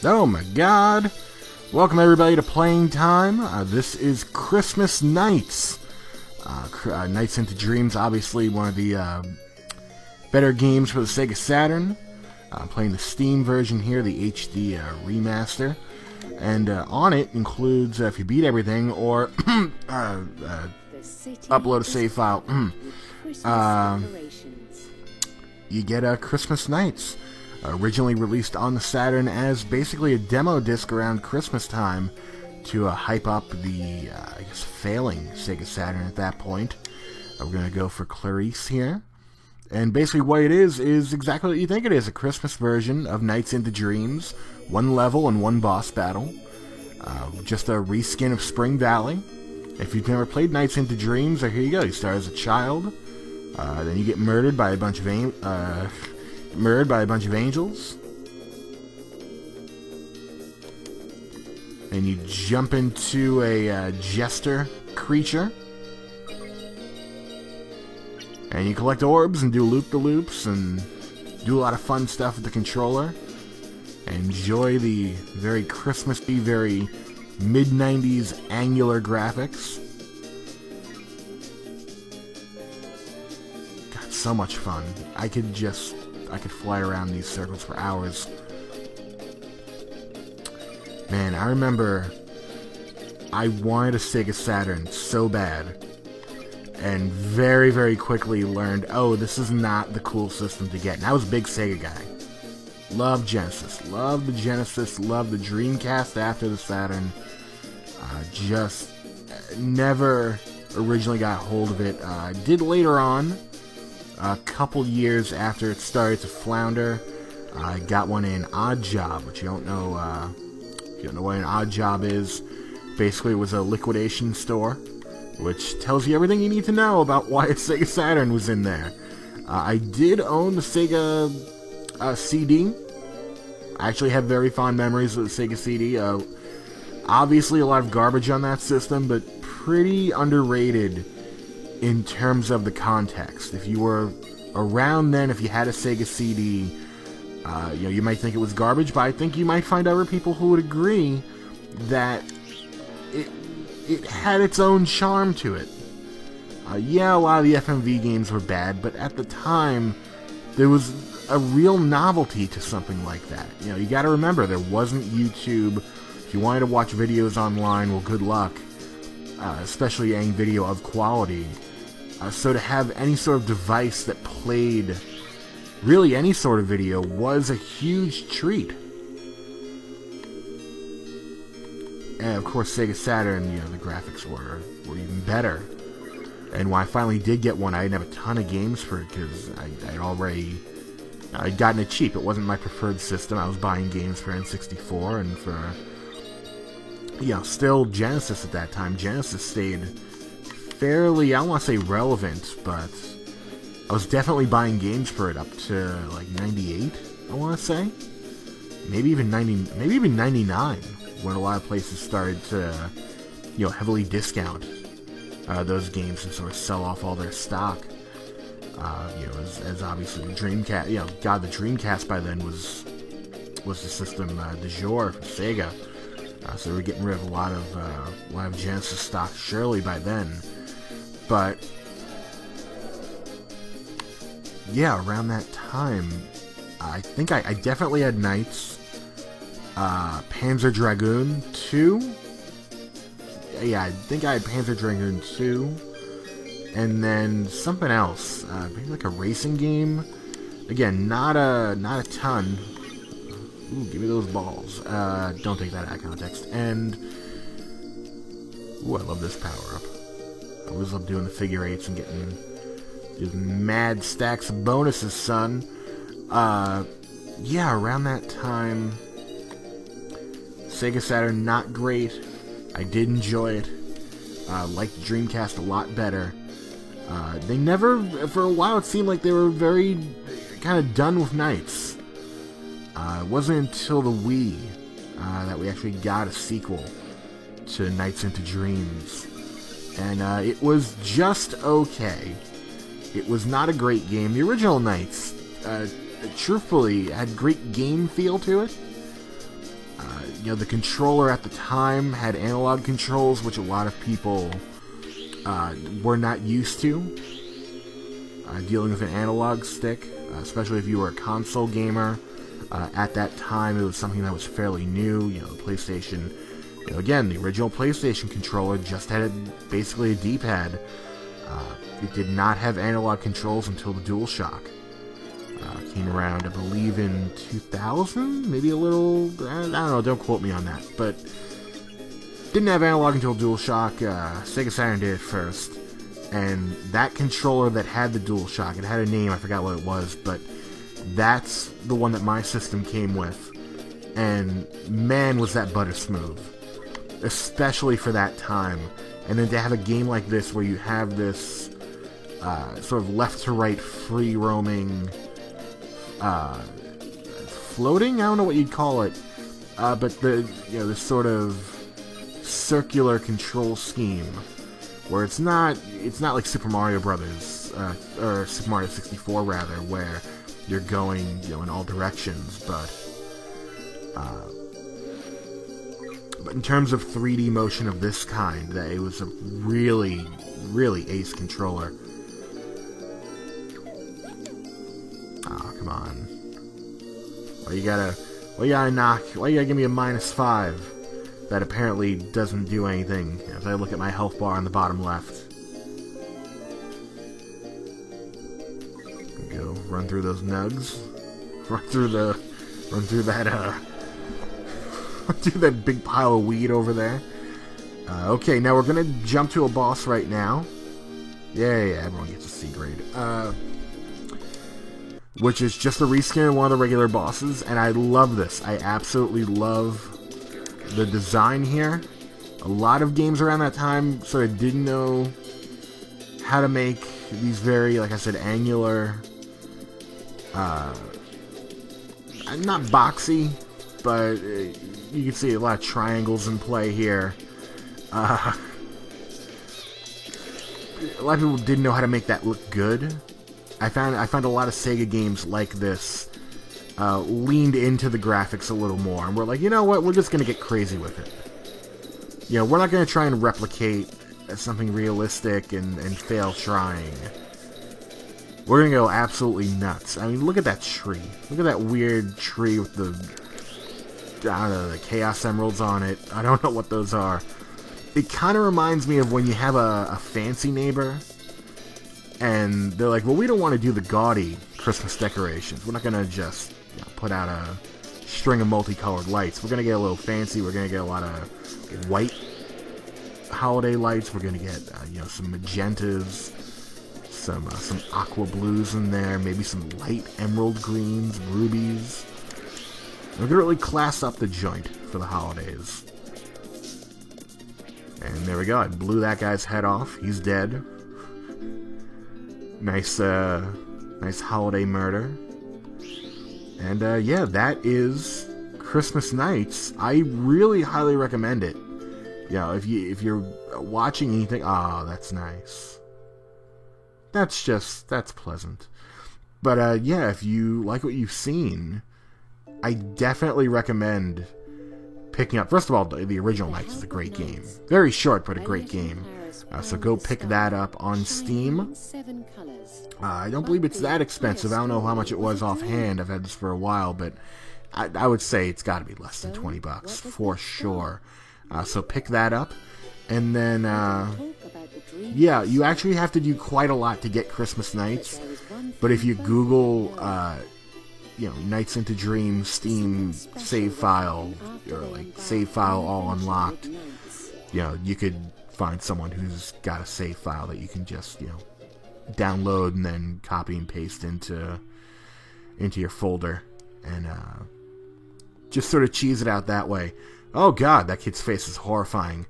Oh my god! Welcome everybody to Playing Time. This is Christmas Nights. Nights into Dreams, obviously one of the better games for the Sega Saturn. I'm playing the Steam version here, the HD remaster. And on it includes, if you beat everything, or upload a save file, you get Christmas Nights. Originally released on the Saturn as basically a demo disc around Christmas time to hype up the, I guess, failing Sega Saturn at that point. We're going to go for Clarice here. And basically what it is exactly what you think it is, a Christmas version of Nights into Dreams. One level and one boss battle. Just a reskin of Spring Valley. If you've never played Nights into Dreams, here you go. You start as a child. Then you get murdered by a bunch of angels, and you jump into a jester creature, and you collect orbs and do loop-the-loops and do a lot of fun stuff with the controller. Enjoy the very Christmassy, very mid-90s angular graphics. God, so much fun. I could fly around these circles for hours. Man, I remember I wanted a Sega Saturn so bad, and very, very quickly learned, oh, this is not the cool system to get. And I was a big Sega guy. Loved Genesis. Loved the Genesis. Loved the Dreamcast after the Saturn. Just never originally got a hold of it. Did later on. A couple years after it started to flounder, I got one in Odd Job, which you don't know what an Odd Job is. Basically, it was a liquidation store, which tells you everything you need to know about why a Sega Saturn was in there. I did own the Sega CD. I actually have very fond memories of the Sega CD. Obviously, a lot of garbage on that system, but pretty underrated in terms of the context. If you were around then, if you had a Sega CD, you might think it was garbage, but I think you might find other people who would agree that it had its own charm to it. Yeah, a lot of the FMV games were bad, but at the time, there was a real novelty to something like that. You gotta remember, there wasn't YouTube. If you wanted to watch videos online, well, good luck. Especially any video of quality. So to have any sort of device that played really any sort of video was a huge treat. And of course, Sega Saturn, the graphics were even better. And when I finally did get one, I didn't have a ton of games for it because I'd gotten it cheap. It wasn't my preferred system. I was buying games for N64 and for, still Genesis at that time. Genesis stayed fairly, I don't want to say relevant, but I was definitely buying games for it up to like 98, I want to say. Maybe even 99, when a lot of places started to, heavily discount those games and sort of sell off all their stock. As obviously the Dreamcast, the Dreamcast by then was the system du jour for Sega. So they were getting rid of a lot of Genesis stock surely by then. But yeah, around that time, I think I definitely had Nights, Panzer Dragoon 2. Yeah, I think I had Panzer Dragoon 2, and then something else, maybe like a racing game. Again, not a ton. Ooh, give me those balls. Don't take that out of context. And ooh, I love this power up. I always love doing the figure eights and getting these mad stacks of bonuses, son. Yeah, around that time, Sega Saturn, not great. I did enjoy it. Liked the Dreamcast a lot better. They never, for a while, it seemed like they were very kind of done with Nights. It wasn't until the Wii that we actually got a sequel to Nights into Dreams. And it was just okay. It was not a great game. The original Nights, truthfully, had great game feel to it. the controller at the time had analog controls, which a lot of people were not used to. Dealing with an analog stick, especially if you were a console gamer. At that time, it was something that was fairly new. The PlayStation, again, the original PlayStation controller just had basically a D-pad. It did not have analog controls until the DualShock. Came around, I believe, in 2000? Maybe a little... I don't know, don't quote me on that. But didn't have analog until DualShock. Sega Saturn did it first. And that controller that had the DualShock, it had a name, I forgot what it was, but that's the one that my system came with. And man, was that butter smooth. Especially for that time. And then to have a game like this where you have this sort of left-to-right free-roaming... floating? I don't know what you'd call it. But this sort of circular control scheme where it's not like Super Mario Brothers, or Super Mario 64 rather, where you're going, in all directions, but in terms of 3D motion of this kind, that it was a really, really ace controller. Oh, come on. Why you gotta give me a -5? That apparently doesn't do anything. If I look at my health bar on the bottom left. There we go. Run through those nugs. Run through that run through that big pile of weed over there. Okay, now we're gonna jump to a boss right now. Yeah, everyone gets a C grade. Which is just a reskin of one of the regular bosses, and I love this. I absolutely love the design here. A lot of games around that time sort of didn't know how to make these very, like I said, angular, not boxy, but you can see a lot of triangles in play here. A lot of people didn't know how to make that look good. I found a lot of Sega games like this leaned into the graphics a little more, and we're like, you know what, we're just gonna get crazy with it. We're not gonna try and replicate something realistic and fail trying. We're gonna go absolutely nuts. I mean, look at that tree. Look at that weird tree with the, I don't know, the Chaos Emeralds on it. I don't know what those are. It kind of reminds me of when you have a fancy neighbor, and they're like, well, we don't want to do the gaudy Christmas decorations. We're not going to just put out a string of multicolored lights. We're going to get a little fancy. We're going to get a lot of white holiday lights. We're going to get, some magentas, some aqua blues in there, maybe some light emerald greens, rubies. We're going to really class up the joint for the holidays. And there we go. I blew that guy's head off. He's dead. Nice holiday murder. And, yeah, that is Christmas Nights. I really highly recommend it. If you're watching anything... Oh, that's nice. That's pleasant. But, yeah, if you like what you've seen, I definitely recommend picking up... First of all, the original Nights is a great game. Very short, but a great game. So go pick that up on Steam. I don't believe it's that expensive. I don't know how much it was offhand. I've had this for a while, but I would say it's got to be less than $20 for sure. So pick that up, and then yeah, you actually have to do quite a lot to get Christmas Nights. But if you Google, Nights into Dreams Steam save file, or like save file all unlocked, you could find someone who's got a save file that you can just download and then copy and paste into your folder, and just sort of cheese it out that way. Oh god, that kid's face is horrifying.